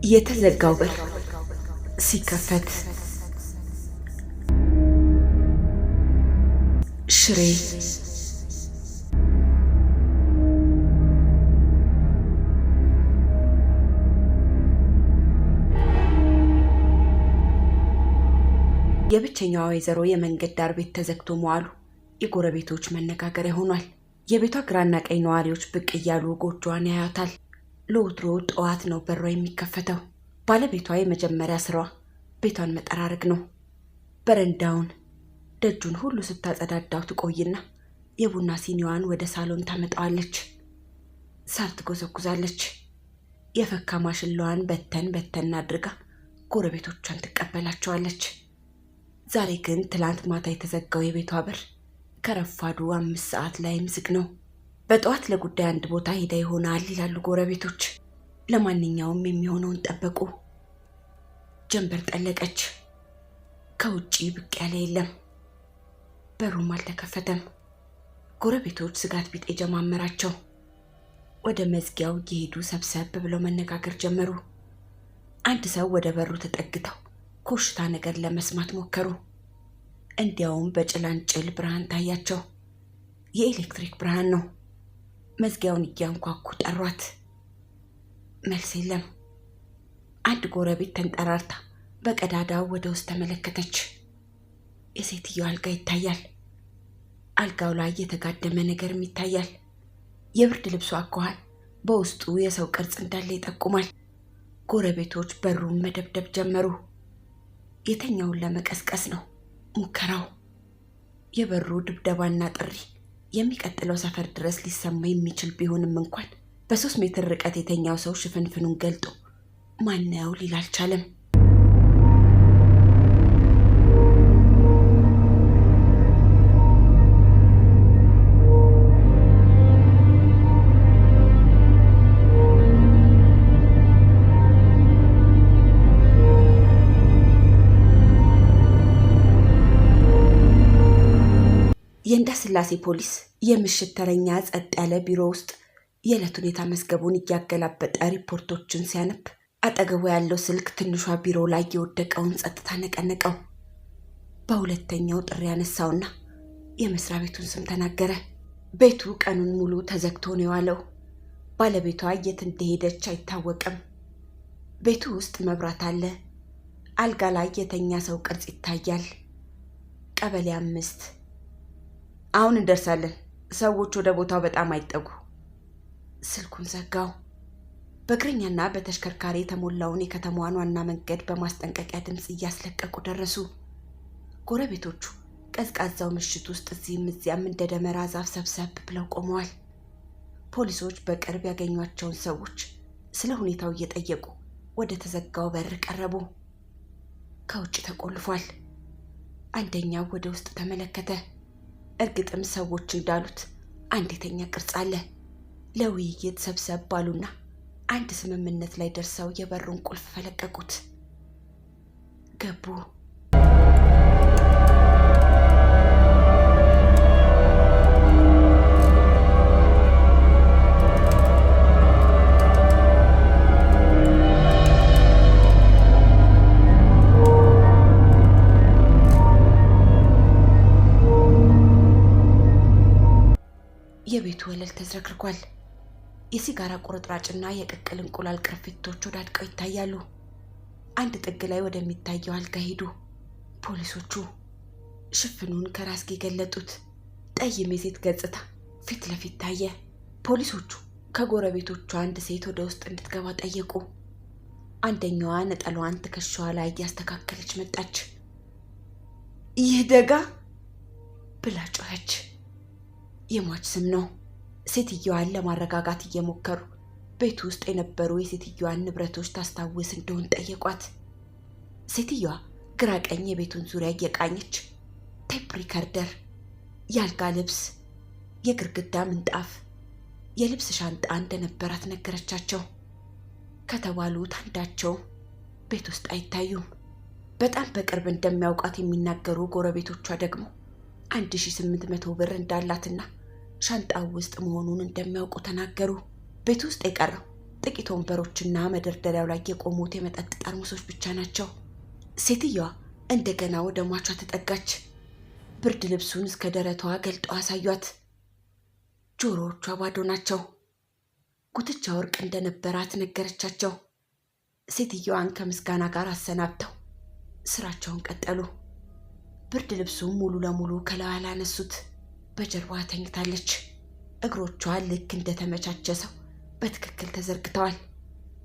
የተዘጋው በር ሲከፈት ሽሬ የብቸኛዋ ወይዘሮ የመንገድ ዳር ቤት ተዘግቶ መዋሉ የጎረቤቶች መነጋገሪያ ሆኗል። የቤቷ ግራና ቀኝ ነዋሪዎች ብቅ እያሉ ጎጆዋን ያያታል። ለወትሮ ጠዋት ነው በሯ የሚከፈተው። ባለቤቷ የመጀመሪያ ስራዋ ቤቷን መጠራረግ ነው። በረንዳውን ደጁን ሁሉ ስታጸዳዳው ትቆይና የቡና ሲኒዋን ወደ ሳሎን ታመጣዋለች። ሳር ትጎዘጉዛለች። የፈካ ማሽላዋን በተን በተን አድርጋ ጎረቤቶቿን ትቀበላቸዋለች። ዛሬ ግን ትላንት ማታ የተዘጋው የቤቷ በር ከረፋዱ 5 ሰዓት ላይ ዝግ ነው። በጠዋት ለጉዳይ አንድ ቦታ ሄዳ ይሆናል ይላሉ ጎረቤቶች። ለማንኛውም የሚሆነውን ጠበቁ። ጀንበር ጠለቀች። ከውጪ ብቅ ያለ የለም። በሩም አልተከፈተም። ጎረቤቶች ስጋት ቢጤ ጀማመራቸው። ወደ መዝጊያው እየሄዱ ሰብሰብ ብለው መነጋገር ጀመሩ። አንድ ሰው ወደ በሩ ተጠግተው ኮሽታ ነገር ለመስማት ሞከሩ። እንዲያውም በጭላንጭል ብርሃን ታያቸው። የኤሌክትሪክ ብርሃን ነው። መዝጊያውን እያንኳኩ ጠሯት። መልስ የለም። አንድ ጎረቤት ተንጠራርታ በቀዳዳው ወደ ውስጥ ተመለከተች። የሴትየው አልጋ ይታያል። አልጋው ላይ የተጋደመ ነገርም ይታያል። የብርድ ልብሷ አኳኋን በውስጡ የሰው ቅርጽ እንዳለ ይጠቁማል። ጎረቤቶች በሩን መደብደብ ጀመሩ። የተኛውን ለመቀስቀስ ነው ሙከራው። የበሩ ድብደባና ጥሪ የሚቀጥለው ሰፈር ድረስ ሊሰማ የሚችል ቢሆንም እንኳን በ3 ሜትር ርቀት የተኛው ሰው ሽፍንፍኑን ገልጦ ማነው ሊል አልቻለም። የእንዳስላሴ ፖሊስ የምሽት ተረኛ ጸጥ ያለ ቢሮ ውስጥ የዕለት ሁኔታ መዝገቡን እያገላበጠ ሪፖርቶችን ሲያነብ አጠገቡ ያለው ስልክ ትንሿ ቢሮ ላይ የወደቀውን ጸጥታ ነቀነቀው። በሁለተኛው ጥሪ ያነሳውና የመስሪያ ቤቱን ስም ተናገረ። ቤቱ ቀኑን ሙሉ ተዘግቶ ነው የዋለው። ባለቤቷ የት እንደሄደች አይታወቅም። ቤቱ ውስጥ መብራት አለ። አልጋ ላይ የተኛ ሰው ቅርጽ ይታያል። ቀበሌ 5። አሁን እንደርሳለን። ሰዎች ወደ ቦታው በጣም አይጠጉ። ስልኩን ዘጋው። በእግረኛና በተሽከርካሪ የተሞላውን የከተማዋን ዋና መንገድ በማስጠንቀቂያ ድምፅ እያስለቀቁ ደረሱ። ጎረቤቶቹ ቀዝቃዛው ምሽት ውስጥ እዚህም እዚያም እንደ ደመራ ዛፍ ሰብሰብ ብለው ቆመዋል። ፖሊሶች በቅርብ ያገኟቸውን ሰዎች ስለ ሁኔታው እየጠየቁ ወደ ተዘጋው በር ቀረቡ። ከውጭ ተቆልፏል። አንደኛው ወደ ውስጥ ተመለከተ። እርግጥም ሰዎች እንዳሉት አንድ የተኛ ቅርጽ አለ። ለውይይት ሰብሰብ ባሉና አንድ ስምምነት ላይ ደርሰው የበሩን ቁልፍ ፈለቀቁት። ገቡ። የቤቱ ወለል ተዝረክርኳል። የሲጋራ ቁርጥራጭና የቅቅል እንቁላል ቅርፊቶች ወዳድቀው ይታያሉ። አንድ ጥግ ላይ ወደሚታየው አልጋ ሄዱ። ፖሊሶቹ ሽፍኑን ከራስጌ ገለጡት። ጠይም የሴት ገጽታ ፊት ለፊት ታየ። ፖሊሶቹ ከጎረቤቶቿ አንድ ሴት ወደ ውስጥ እንድትገባ ጠየቁ። አንደኛዋ ነጠላዋን ትከሻዋ ላይ እያስተካከለች መጣች። ይህ ደጋ ብላ ጮኸች። የሟች ስም ነው። ሴትየዋን ለማረጋጋት እየሞከሩ ቤት ውስጥ የነበሩ የሴትየዋን ንብረቶች ታስታውስ እንደሆን ጠየቋት። ሴትየዋ ግራ ቀኝ የቤቱን ዙሪያ እየቃኘች ቴፕ ሪከርደር፣ የአልጋ ልብስ፣ የግርግዳ ምንጣፍ፣ የልብስ ሻንጣ እንደነበራት ነገረቻቸው። ከተባሉት አንዳቸው ቤት ውስጥ አይታዩም። በጣም በቅርብ እንደሚያውቃት የሚናገሩ ጎረቤቶቿ ደግሞ 1800 ብር እንዳላትና ሻንጣው ውስጥ መሆኑን እንደሚያውቁ ተናገሩ። ቤት ውስጥ የቀረው ጥቂት ወንበሮችና መደርደሪያው ላይ የቆሙት የመጠጥ ጠርሙሶች ብቻ ናቸው። ሴትየዋ እንደገና ወደ ሟቿ ተጠጋች። ብርድ ልብሱን እስከ ደረቷ ገልጠው አሳዩት። ጆሮዎቿ ባዶ ናቸው። ጉትቻ ወርቅ እንደነበራት ነገረቻቸው። ሴትየዋን ከምስጋና ጋር አሰናብተው ስራቸውን ቀጠሉ። ብርድ ልብሱን ሙሉ ለሙሉ ከላዋ ላነሱት። በጀርባዋ ተኝታለች። እግሮቿ ልክ እንደተመቻቸ ሰው በትክክል ተዘርግተዋል።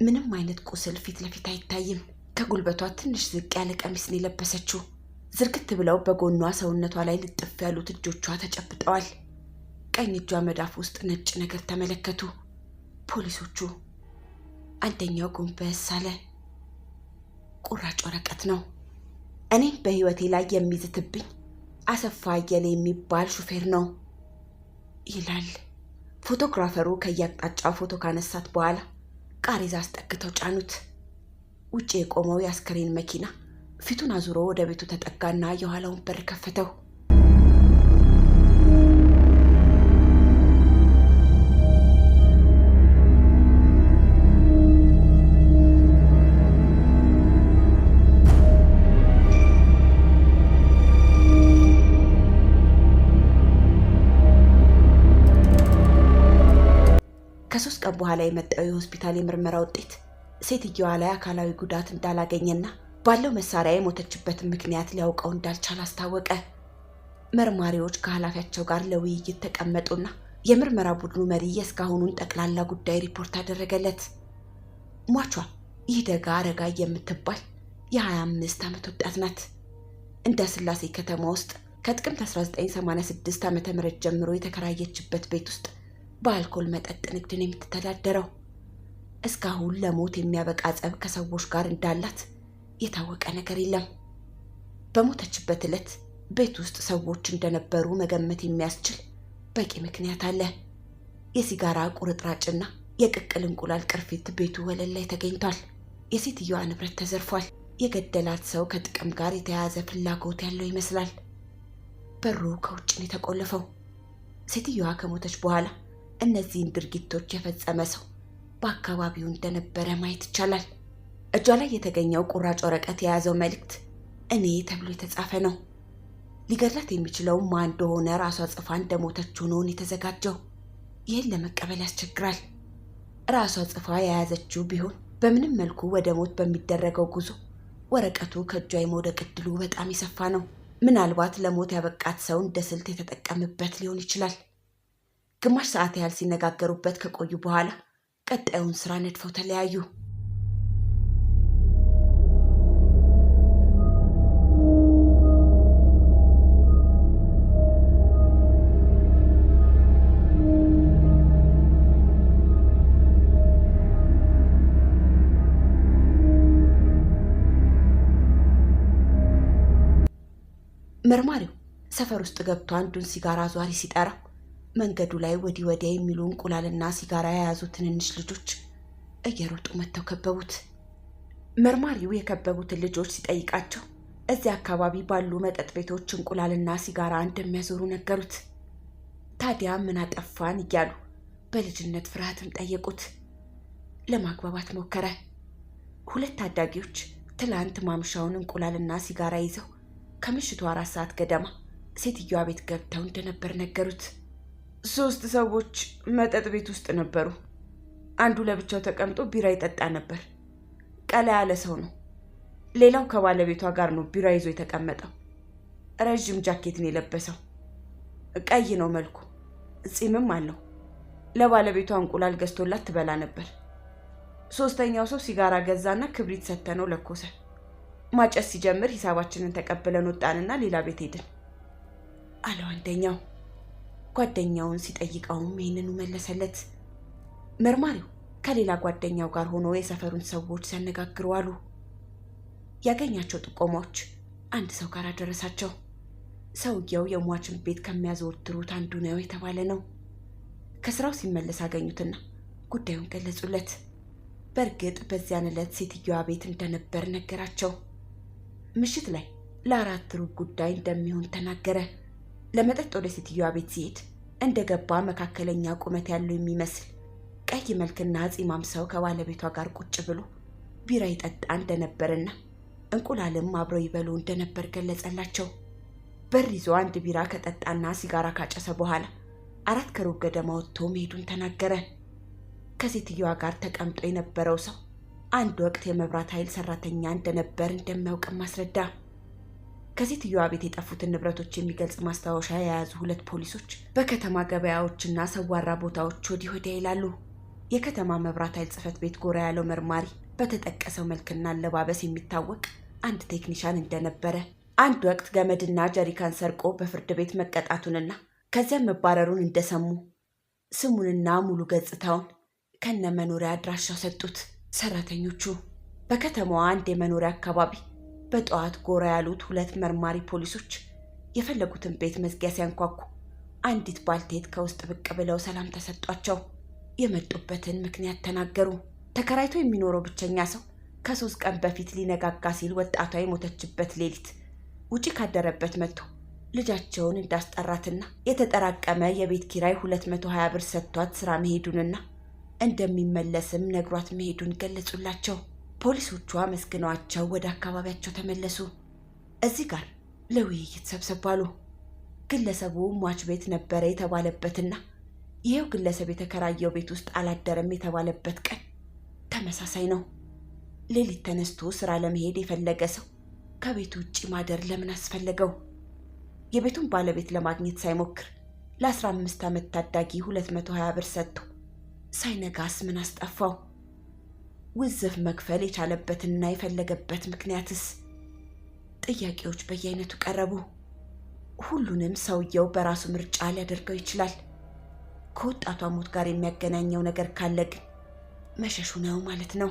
ምንም አይነት ቁስል ፊት ለፊት አይታይም። ከጉልበቷ ትንሽ ዝቅ ያለ ቀሚስ ነው የለበሰችው። ዝርግት ብለው በጎኗ ሰውነቷ ላይ ልጥፍ ያሉት እጆቿ ተጨብጠዋል። ቀኝ እጇ መዳፍ ውስጥ ነጭ ነገር ተመለከቱ ፖሊሶቹ። አንደኛው ጎንበስ አለ። ቁራጭ ወረቀት ነው። እኔም በህይወቴ ላይ የሚዝትብኝ አሰፋ አየለ የሚባል ሹፌር ነው ይላል። ፎቶግራፈሩ ከየአቅጣጫው ፎቶ ካነሳት በኋላ ቃሬዛ አስጠግተው ጫኑት። ውጭ የቆመው የአስከሬን መኪና ፊቱን አዙሮ ወደ ቤቱ ተጠጋና የኋላውን በር ከፈተው። ከ3 ቀን በኋላ የመጣው የሆስፒታል የምርመራ ውጤት ሴትየዋ ላይ አካላዊ ጉዳት እንዳላገኘና ባለው መሳሪያ የሞተችበትን ምክንያት ሊያውቀው እንዳልቻለ አስታወቀ። መርማሪዎች ከኃላፊያቸው ጋር ለውይይት ተቀመጡና የምርመራ ቡድኑ መሪ የእስካሁኑን ጠቅላላ ጉዳይ ሪፖርት አደረገለት። ሟቿ ይህ ደጋ አረጋ የምትባል የ25 ዓመት ወጣት ናት። እንደ ስላሴ ከተማ ውስጥ ከጥቅምት 1986 ዓ.ም ጀምሮ የተከራየችበት ቤት ውስጥ በአልኮል መጠጥ ንግድን የምትተዳደረው። እስካሁን ለሞት የሚያበቃ ጸብ ከሰዎች ጋር እንዳላት የታወቀ ነገር የለም። በሞተችበት ዕለት ቤት ውስጥ ሰዎች እንደነበሩ መገመት የሚያስችል በቂ ምክንያት አለ። የሲጋራ ቁርጥራጭና የቅቅል እንቁላል ቅርፊት ቤቱ ወለል ላይ ተገኝቷል። የሴትየዋ ንብረት ተዘርፏል። የገደላት ሰው ከጥቅም ጋር የተያያዘ ፍላጎት ያለው ይመስላል። በሩ ከውጭ ነው የተቆለፈው። ሴትየዋ ከሞተች በኋላ እነዚህን ድርጊቶች የፈጸመ ሰው በአካባቢው እንደነበረ ማየት ይቻላል። እጇ ላይ የተገኘው ቁራጭ ወረቀት የያዘው መልእክት እኔ ተብሎ የተጻፈ ነው። ሊገድላት የሚችለው ማን እንደሆነ ራሷ ጽፋ እንደሞተችው ነው የተዘጋጀው። ይህን ለመቀበል ያስቸግራል። ራሷ ጽፋ የያዘችው ቢሆን በምንም መልኩ ወደ ሞት በሚደረገው ጉዞ ወረቀቱ ከእጇ የመውደቅ ዕድሉ በጣም የሰፋ ነው። ምናልባት ለሞት ያበቃት ሰው እንደ ስልት የተጠቀምበት ሊሆን ይችላል። ግማሽ ሰዓት ያህል ሲነጋገሩበት ከቆዩ በኋላ ቀጣዩን ስራ ነድፈው ተለያዩ። መርማሪው ሰፈር ውስጥ ገብቶ አንዱን ሲጋራ ዟሪ ሲጠራ መንገዱ ላይ ወዲህ ወዲያ የሚሉ እንቁላልና ሲጋራ የያዙ ትንንሽ ልጆች እየሮጡ መጥተው ከበቡት። መርማሪው የከበቡትን ልጆች ሲጠይቃቸው እዚያ አካባቢ ባሉ መጠጥ ቤቶች እንቁላልና ሲጋራ እንደሚያዞሩ ነገሩት። ታዲያ ምን አጠፋን እያሉ በልጅነት ፍርሃትም ጠየቁት። ለማግባባት ሞከረ። 2 ታዳጊዎች ትላንት ማምሻውን እንቁላልና ሲጋራ ይዘው ከምሽቱ 4 ሰዓት ገደማ ሴትዮዋ ቤት ገብተው እንደነበር ነገሩት። 3 ሰዎች መጠጥ ቤት ውስጥ ነበሩ። አንዱ ለብቻው ተቀምጦ ቢራ ይጠጣ ነበር። ቀላ ያለ ሰው ነው። ሌላው ከባለቤቷ ጋር ነው ቢራ ይዞ የተቀመጠው። ረጅም ጃኬት ነው የለበሰው። ቀይ ነው መልኩ፣ ጺምም አለው። ለባለቤቷ እንቁላል ገዝቶላት ትበላ ነበር። 3ኛው ሰው ሲጋራ ገዛና ክብሪት ሰተነው ለኮሰ። ማጨስ ሲጀምር ሂሳባችንን ተቀብለን ወጣንና ሌላ ቤት ሄድን አለው አንደኛው። ጓደኛውን ሲጠይቀውም ይህንኑ መለሰለት። መርማሪው ከሌላ ጓደኛው ጋር ሆኖ የሰፈሩን ሰዎች ሲያነጋግሩ አሉ። ያገኛቸው ጥቆማዎች አንድ ሰው ጋር አደረሳቸው። ሰውየው የሟችን ቤት ከሚያዘወትሩት አንዱ ነው የተባለ ነው። ከስራው ሲመለስ አገኙትና ጉዳዩን ገለጹለት። በእርግጥ በዚያን ዕለት ሴትዮዋ ቤት እንደነበር ነገራቸው። ምሽት ላይ ለ4 ሩብ ጉዳይ እንደሚሆን ተናገረ። ለመጠጥ ወደ ሴትዮዋ ቤት ሲሄድ እንደገባ መካከለኛ ቁመት ያለው የሚመስል ቀይ መልክና ጺማም ሰው ከባለቤቷ ጋር ቁጭ ብሎ ቢራ ይጠጣ እንደነበርና እንቁላልም አብረው ይበሉ እንደነበር ገለጸላቸው። በር ይዞ አንድ ቢራ ከጠጣና ሲጋራ ካጨሰ በኋላ 4 ከሩብ ገደማ ወጥቶ መሄዱን ተናገረ። ከሴትዮዋ ጋር ተቀምጦ የነበረው ሰው አንድ ወቅት የመብራት ኃይል ሰራተኛ እንደነበር እንደሚያውቅም አስረዳ። ከሴትዮዋ ቤት የጠፉትን ንብረቶች የሚገልጽ ማስታወሻ የያዙ 2 ፖሊሶች በከተማ ገበያዎችና ሰዋራ ቦታዎች ወዲህ ወዲያ ይላሉ። የከተማ መብራት ኃይል ጽሕፈት ቤት ጎራ ያለው መርማሪ በተጠቀሰው መልክና አለባበስ የሚታወቅ አንድ ቴክኒሻን እንደነበረ፣ አንድ ወቅት ገመድና ጀሪካን ሰርቆ በፍርድ ቤት መቀጣቱንና ከዚያም መባረሩን እንደሰሙ ስሙንና ሙሉ ገጽታውን ከነ መኖሪያ አድራሻው ሰጡት። ሰራተኞቹ በከተማዋ አንድ የመኖሪያ አካባቢ በጠዋት ጎራ ያሉት 2 መርማሪ ፖሊሶች የፈለጉትን ቤት መዝጊያ ሲያንኳኩ አንዲት ባልቴት ከውስጥ ብቅ ብለው ሰላም ተሰጧቸው። የመጡበትን ምክንያት ተናገሩ። ተከራይቶ የሚኖረው ብቸኛ ሰው ከ3 ቀን በፊት ሊነጋጋ ሲል ወጣቷ የሞተችበት ሌሊት ውጪ ካደረበት መጥቶ ልጃቸውን እንዳስጠራትና የተጠራቀመ የቤት ኪራይ 220 ብር ሰጥቷት ስራ መሄዱንና እንደሚመለስም ነግሯት መሄዱን ገለጹላቸው። ፖሊሶቹ አመስግነዋቸው ወደ አካባቢያቸው ተመለሱ። እዚህ ጋር ለውይይት ሰብሰብ አሉ። ግለሰቡ ሟች ቤት ነበረ የተባለበትና ይሄው ግለሰብ የተከራየው ቤት ውስጥ አላደረም የተባለበት ቀን ተመሳሳይ ነው። ሌሊት ተነስቶ ስራ ለመሄድ የፈለገ ሰው ከቤቱ ውጪ ማደር ለምን አስፈለገው? የቤቱን ባለቤት ለማግኘት ሳይሞክር ለ15 ዓመት ታዳጊ 220 ብር ሰጥቶ ሳይነጋስ ምን አስጠፋው? ውዝፍ መክፈል የቻለበትና የፈለገበት ምክንያትስ? ጥያቄዎች በየአይነቱ ቀረቡ። ሁሉንም ሰውየው በራሱ ምርጫ ሊያደርገው ይችላል። ከወጣቷ ሞት ጋር የሚያገናኘው ነገር ካለ ግን መሸሹ ነው ማለት ነው።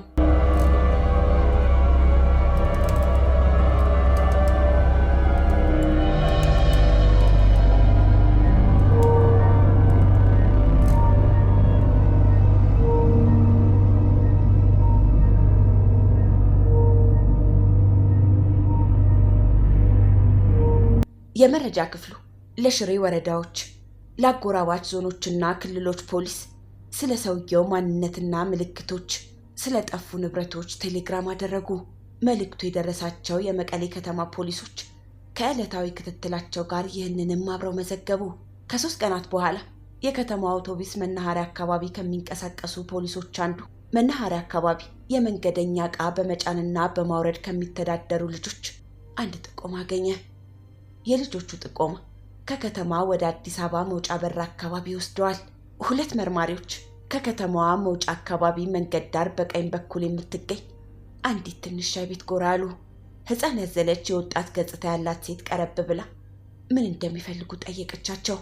የመረጃ ክፍሉ ለሽሬ ወረዳዎች፣ ለአጎራባች ዞኖችና ክልሎች ፖሊስ ስለ ሰውየው ማንነትና ምልክቶች፣ ስለ ጠፉ ንብረቶች ቴሌግራም አደረጉ። መልእክቱ የደረሳቸው የመቀሌ ከተማ ፖሊሶች ከዕለታዊ ክትትላቸው ጋር ይህንንም አብረው መዘገቡ። ከ3 ቀናት በኋላ የከተማው አውቶቡስ መናኸሪያ አካባቢ ከሚንቀሳቀሱ ፖሊሶች አንዱ መናኸሪያ አካባቢ የመንገደኛ ዕቃ በመጫንና በማውረድ ከሚተዳደሩ ልጆች አንድ ጥቆማ አገኘ። የልጆቹ ጥቆማ ከከተማ ወደ አዲስ አበባ መውጫ በር አካባቢ ወስደዋል። 2 መርማሪዎች ከከተማዋ መውጫ አካባቢ መንገድ ዳር በቀኝ በኩል የምትገኝ አንዲት ትንሽ ሻይ ቤት ጎራ አሉ። ሕፃን ያዘለች የወጣት ገጽታ ያላት ሴት ቀረብ ብላ ምን እንደሚፈልጉ ጠየቀቻቸው።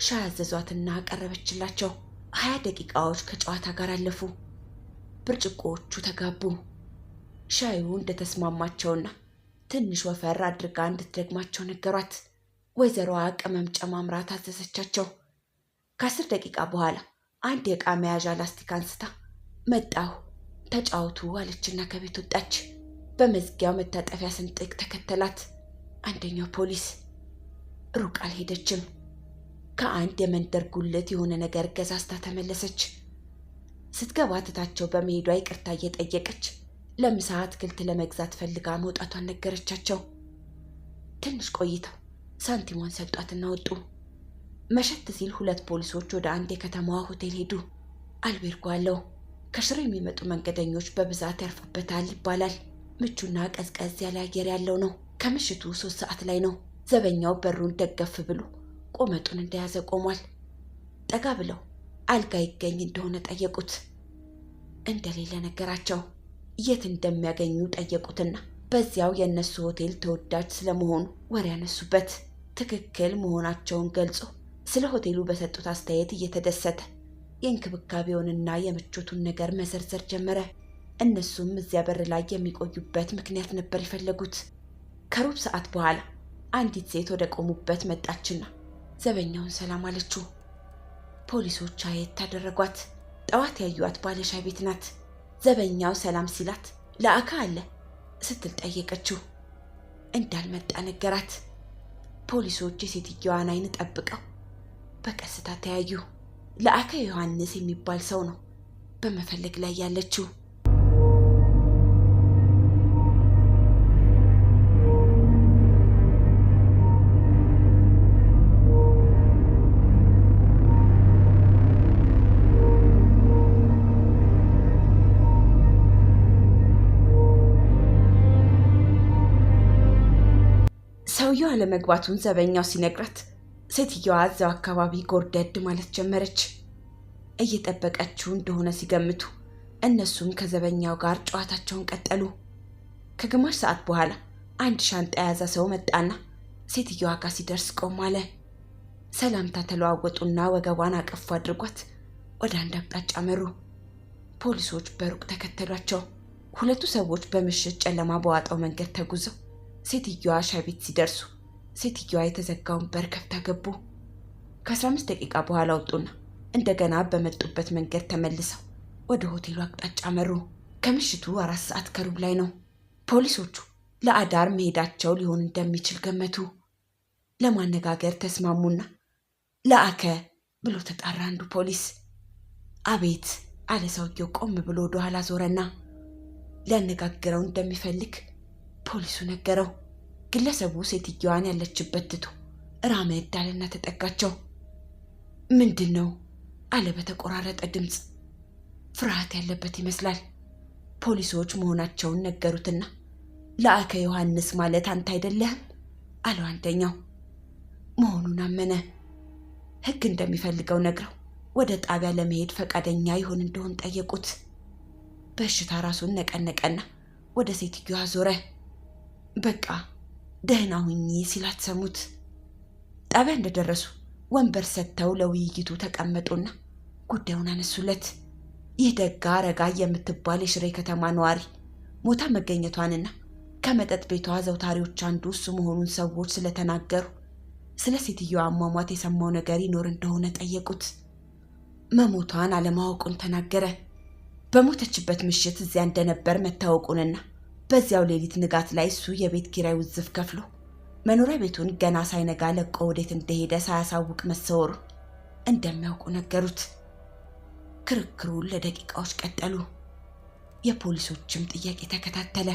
ሻይ አዘዟትና አቀረበችላቸው። 20 ደቂቃዎች ከጨዋታ ጋር አለፉ። ብርጭቆዎቹ ተጋቡ። ሻዩ እንደተስማማቸውና ትንሽ ወፈር አድርጋ እንድትደግማቸው ነገሯት። ወይዘሮዋ ቅመም ጨማምራ ታዘዘቻቸው። ከ10 ደቂቃ በኋላ አንድ የዕቃ መያዣ ላስቲክ አንስታ መጣሁ ተጫወቱ አለችና ከቤት ወጣች። በመዝጊያው መታጠፊያ ስንጥቅ ተከተላት። አንደኛው ፖሊስ ሩቅ አልሄደችም። ከአንድ የመንደር ጉልት የሆነ ነገር ገዛዝታ ተመለሰች። ስትገባ ትታቸው በመሄዷ ይቅርታ እየጠየቀች ለምሳ አትክልት ለመግዛት ፈልጋ መውጣቷን ነገረቻቸው። ትንሽ ቆይተው ሳንቲሟን ሰጧትና ወጡ። መሸት ሲል 2 ፖሊሶች ወደ አንድ የከተማዋ ሆቴል ሄዱ። አልቤርጎ አለው። ከሽሬ የሚመጡ መንገደኞች በብዛት ያርፉበታል ይባላል። ምቹና ቀዝቀዝ ያለ አየር ያለው ነው። ከምሽቱ 3 ሰዓት ላይ ነው። ዘበኛው በሩን ደገፍ ብሎ ቆመጡን እንደያዘ ቆሟል። ጠጋ ብለው አልጋ ይገኝ እንደሆነ ጠየቁት። እንደሌለ ነገራቸው። የት እንደሚያገኙ ጠየቁትና በዚያው የነሱ ሆቴል ተወዳጅ ስለመሆኑ ወሬ ያነሱበት። ትክክል መሆናቸውን ገልጾ ስለ ሆቴሉ በሰጡት አስተያየት እየተደሰተ የእንክብካቤውንና የምቾቱን ነገር መዘርዘር ጀመረ። እነሱም እዚያ በር ላይ የሚቆዩበት ምክንያት ነበር የፈለጉት። ከሩብ ሰዓት በኋላ አንዲት ሴት ወደ ቆሙበት መጣችና ዘበኛውን ሰላም አለችው። ፖሊሶች አየት ታደረጓት። ጠዋት ያዩት ባለሻይ ቤት ናት። ዘበኛው ሰላም ሲላት ለአካ አለ ስትል ጠየቀችው። እንዳልመጣ ነገራት። ፖሊሶች የሴትየዋን አይን ጠብቀው በቀስታ ተያዩ። ለአካ ዮሐንስ የሚባል ሰው ነው በመፈለግ ላይ ያለችው። ሰውየው አለመግባቱን ዘበኛው ሲነግራት ሴትዮዋ እዛው አካባቢ ጎርደድ ማለት ጀመረች። እየጠበቀችው እንደሆነ ሲገምቱ እነሱም ከዘበኛው ጋር ጨዋታቸውን ቀጠሉ። ከግማሽ ሰዓት በኋላ አንድ ሻንጣ የያዘ ሰው መጣና ሴትዮዋ ጋር ሲደርስ ቆም አለ። ሰላምታ ተለዋወጡና ወገቧን አቀፍ አድርጓት ወደ አንድ አቅጣጫ መሩ። ፖሊሶች በሩቅ ተከተሏቸው። ሁለቱ ሰዎች በምሽት ጨለማ በዋጣው መንገድ ተጉዘው ሴትዮዋ ሻይ ቤት ሲደርሱ ሴትዮዋ የተዘጋውን በር ከፍታ ገቡ። ከ15 ደቂቃ በኋላ ወጡና እንደገና በመጡበት መንገድ ተመልሰው ወደ ሆቴሉ አቅጣጫ መሩ። ከምሽቱ 4 ሰዓት ከሩብ ላይ ነው። ፖሊሶቹ ለአዳር መሄዳቸው ሊሆን እንደሚችል ገመቱ። ለማነጋገር ተስማሙና ለአከ ብሎ ተጣራ አንዱ ፖሊስ። አቤት አለ ሰውየው ቆም ብሎ ወደ ኋላ ዞረና ሊያነጋግረው እንደሚፈልግ ፖሊሱ ነገረው። ግለሰቡ ሴትዮዋን ያለችበት ትቶ ራመድ አለና ተጠጋቸው። ምንድን ነው አለ በተቆራረጠ ድምፅ። ፍርሃት ያለበት ይመስላል። ፖሊሶች መሆናቸውን ነገሩትና ለአከ ዮሐንስ ማለት አንተ አይደለህም አለው አንደኛው። መሆኑን አመነ። ሕግ እንደሚፈልገው ነግረው ወደ ጣቢያ ለመሄድ ፈቃደኛ ይሆን እንደሆን ጠየቁት። በእሽታ ራሱን ነቀነቀና ወደ ሴትዮዋ ዞረ። በቃ ደህና ሁኚ ሲላት ሰሙት። ጣቢያ እንደደረሱ ወንበር ሰጥተው ለውይይቱ ተቀመጡና ጉዳዩን አነሱለት። ይህ ደጋ ረጋ የምትባል የሽሬ ከተማ ነዋሪ ሞታ መገኘቷንና ከመጠጥ ቤቷ ዘውታሪዎች አንዱ እሱ መሆኑን ሰዎች ስለተናገሩ ስለ ሴትዮዋ አሟሟት የሰማው ነገር ይኖር እንደሆነ ጠየቁት። መሞቷን አለማወቁን ተናገረ። በሞተችበት ምሽት እዚያ እንደነበር መታወቁንና በዚያው ሌሊት ንጋት ላይ እሱ የቤት ኪራይ ውዝፍ ከፍሎ መኖሪያ ቤቱን ገና ሳይነጋ ለቆ ወዴት እንደሄደ ሳያሳውቅ መሰወሩ እንደሚያውቁ ነገሩት። ክርክሩን ለደቂቃዎች ቀጠሉ። የፖሊሶችም ጥያቄ ተከታተለ።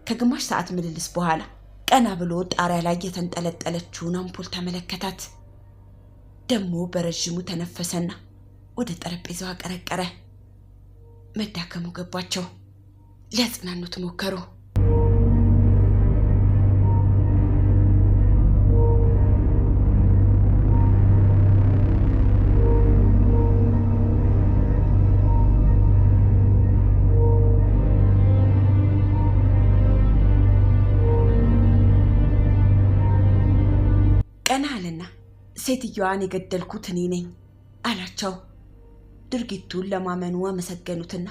ከግማሽ ሰዓት ምልልስ በኋላ ቀና ብሎ ጣሪያ ላይ የተንጠለጠለችውን አምፖል ተመለከታት። ደሞ በረዥሙ ተነፈሰና ወደ ጠረጴዛው አቀረቀረ። መዳከሙ ገባቸው። ሊያጽናኑት ሞከሩ። ቀና አለና ሴትዮዋን የገደልኩት እኔ ነኝ አላቸው። ድርጊቱን ለማመኑ አመሰገኑትና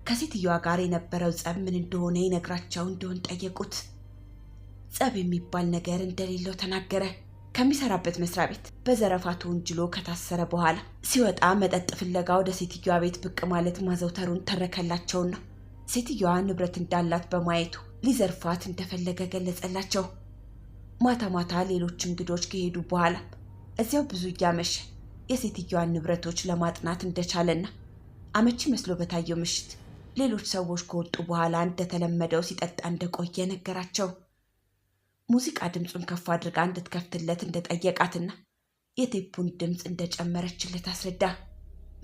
ከሴትዮዋ ጋር የነበረው ጸብ ምን እንደሆነ ይነግራቸው እንደሆን ጠየቁት። ጸብ የሚባል ነገር እንደሌለው ተናገረ። ከሚሰራበት መስሪያ ቤት በዘረፋ ተወንጅሎ ከታሰረ በኋላ ሲወጣ መጠጥ ፍለጋ ወደ ሴትዮዋ ቤት ብቅ ማለት ማዘውተሩን ተረከላቸውና ሴትዮዋ ንብረት እንዳላት በማየቱ ሊዘርፋት እንደፈለገ ገለጸላቸው። ማታ ማታ ሌሎች እንግዶች ከሄዱ በኋላ እዚያው ብዙ እያመሸ የሴትዮዋን ንብረቶች ለማጥናት እንደቻለና አመቺ መስሎ በታየው ምሽት ሌሎች ሰዎች ከወጡ በኋላ እንደተለመደው ሲጠጣ እንደቆየ ነገራቸው። ሙዚቃ ድምፁን ከፍ አድርጋ እንድትከፍትለት እንደጠየቃትና የቴፑን ድምፅ እንደጨመረችለት አስረዳ።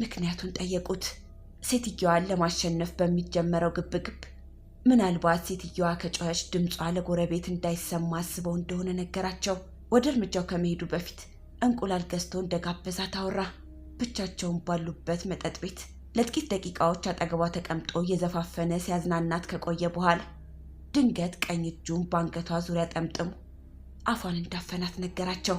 ምክንያቱን ጠየቁት። ሴትዮዋን ለማሸነፍ በሚጀመረው ግብግብ ምናልባት ሴትዮዋ ከጮኸች ድምጿ ለጎረቤት እንዳይሰማ አስበው እንደሆነ ነገራቸው። ወደ እርምጃው ከመሄዱ በፊት እንቁላል ገዝቶ እንደጋበዛት አወራ። ብቻቸውን ባሉበት መጠጥ ቤት ለጥቂት ደቂቃዎች አጠገቧ ተቀምጦ እየዘፋፈነ ሲያዝናናት ከቆየ በኋላ ድንገት ቀኝ እጁን በአንገቷ ዙሪያ ጠምጥሞ አፏን እንዳፈናት ነገራቸው።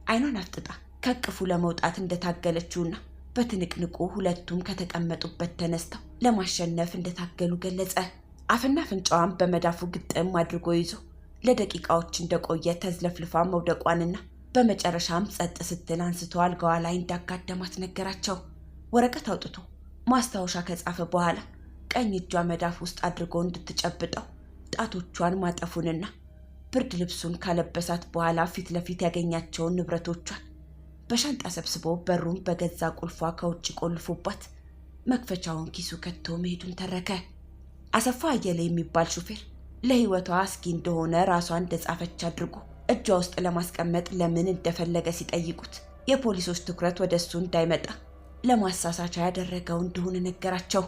አይኗን አፍጥጣ ከቅፉ ለመውጣት እንደታገለችውና በትንቅንቁ ሁለቱም ከተቀመጡበት ተነስተው ለማሸነፍ እንደታገሉ ገለጸ። አፍና ፍንጫዋን በመዳፉ ግጥም አድርጎ ይዞ ለደቂቃዎች እንደቆየ ተዝለፍልፋ መውደቋንና በመጨረሻም ጸጥ ስትል አንስቶ አልጋዋ ላይ እንዳጋደማት ነገራቸው። ወረቀት አውጥቶ ማስታወሻ ከጻፈ በኋላ ቀኝ እጇ መዳፍ ውስጥ አድርጎ እንድትጨብጠው ጣቶቿን ማጠፉንና ብርድ ልብሱን ካለበሳት በኋላ ፊት ለፊት ያገኛቸውን ንብረቶቿን በሻንጣ ሰብስቦ በሩን በገዛ ቁልፏ ከውጭ ቆልፎባት መክፈቻውን ኪሱ ከቶ መሄዱን ተረከ። አሰፋ አየለ የሚባል ሹፌር ለህይወቷ አስጊ እንደሆነ ራሷን እንደጻፈች አድርጎ እጇ ውስጥ ለማስቀመጥ ለምን እንደፈለገ ሲጠይቁት የፖሊሶች ትኩረት ወደ እሱ እንዳይመጣ ለማሳሳቻ ያደረገው እንደሆነ ነገራቸው።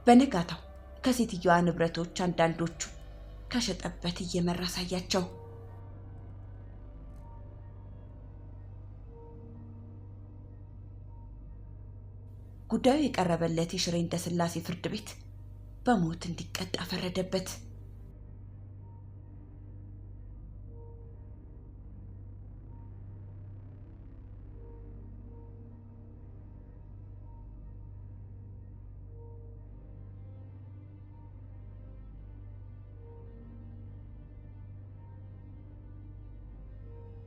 በነጋታው ከሴትዮዋ ንብረቶች አንዳንዶቹ ከሸጠበት እየመራ ሳያቸው። ጉዳዩ የቀረበለት የሽሬ እንዳስላሴ ፍርድ ቤት በሞት እንዲቀጣ ፈረደበት።